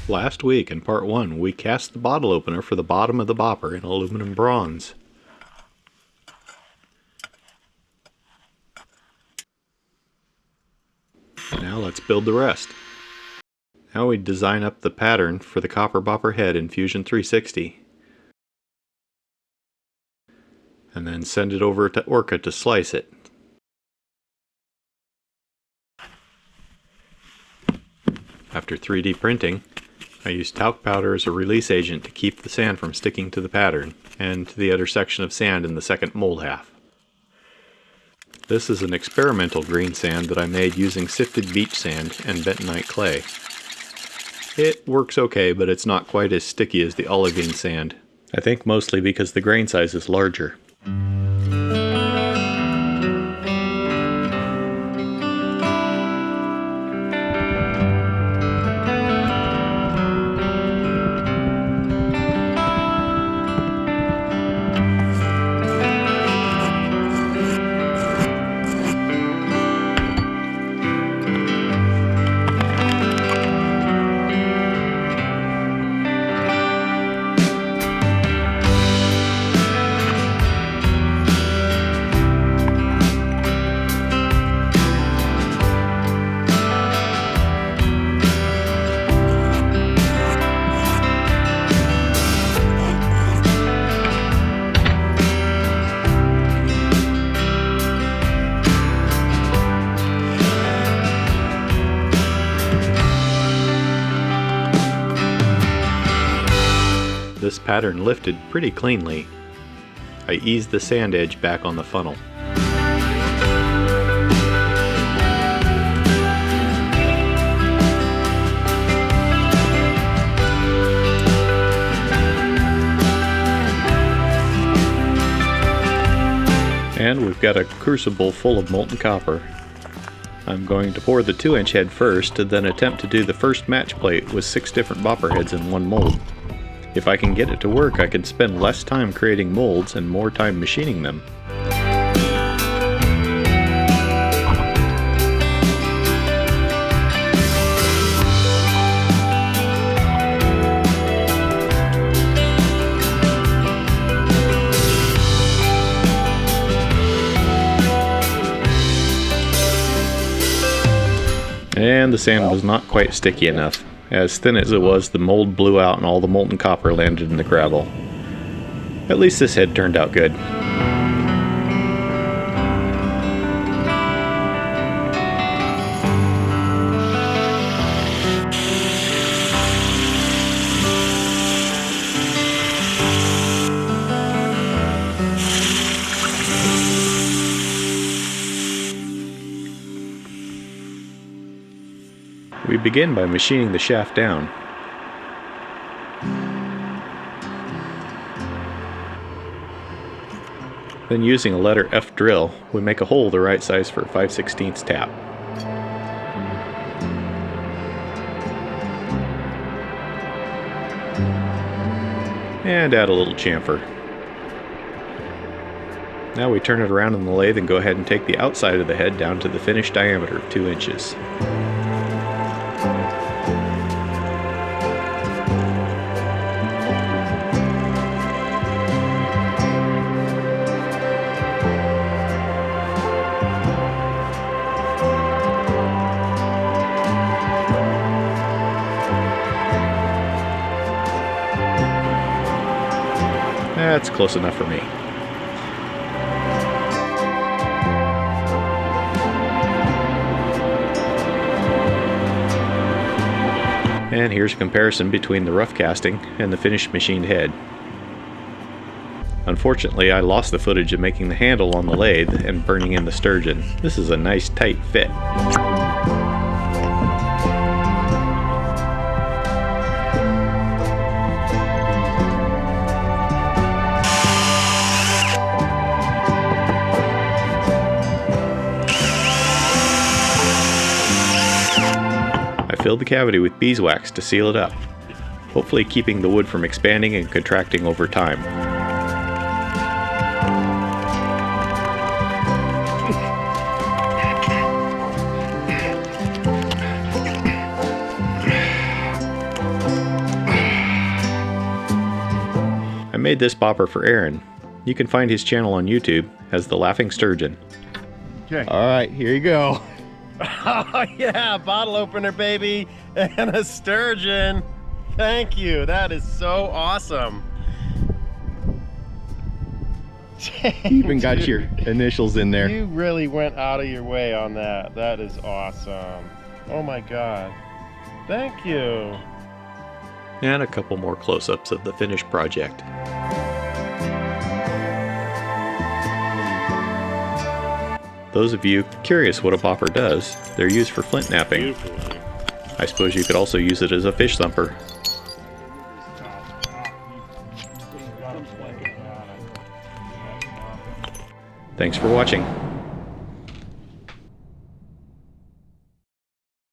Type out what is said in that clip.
Last week in part 1 we cast the bottle opener for the bottom of the bopper in aluminum bronze. Now let's build the rest. Now we design up the pattern for the copper bopper head in Fusion 360. And then send it over to Orca to slice it. After 3D printing, I used talc powder as a release agent to keep the sand from sticking to the pattern and to the other section of sand in the second mold half. This is an experimental green sand that I made using sifted beach sand and bentonite clay. It works okay, but it's not quite as sticky as the olivine sand. I think mostly because the grain size is larger. This pattern lifted pretty cleanly. I eased the sand edge back on the funnel. And we've got a crucible full of molten copper. I'm going to pour the 2-inch head first, and then attempt to do the first match plate with 6 different bopper heads in one mold. If I can get it to work, I can spend less time creating molds and more time machining them. And the sand was not quite sticky enough. As thin as it was, the mold blew out and all the molten copper landed in the gravel. At least this head turned out good. We begin by machining the shaft down. Then using a letter F drill, we make a hole the right size for a 5/16 tap. And add a little chamfer. Now we turn it around in the lathe and go ahead and take the outside of the head down to the finished diameter of 2 inches. That's close enough for me. And here's a comparison between the rough casting and the finished machined head. Unfortunately, I lost the footage of making the handle on the lathe and burning in the sturgeon. This is a nice tight fit. Filled the cavity with beeswax to seal it up, hopefully keeping the wood from expanding and contracting over time. made this bopper for Aaron. You can find his channel on YouTube as The Laughing Sturgeon. Okay. All right, here you go. Oh yeah, bottle opener, baby, and a sturgeon. Thank you. That is so awesome. Even got your initials in there. You really went out of your way on that. That is awesome. Oh my God. Thank you. And a couple more close-ups of the finished project. Those of you curious what a bopper does, they're used for flint napping. Beautiful. I suppose you could also use it as a fish thumper. Thanks for watching.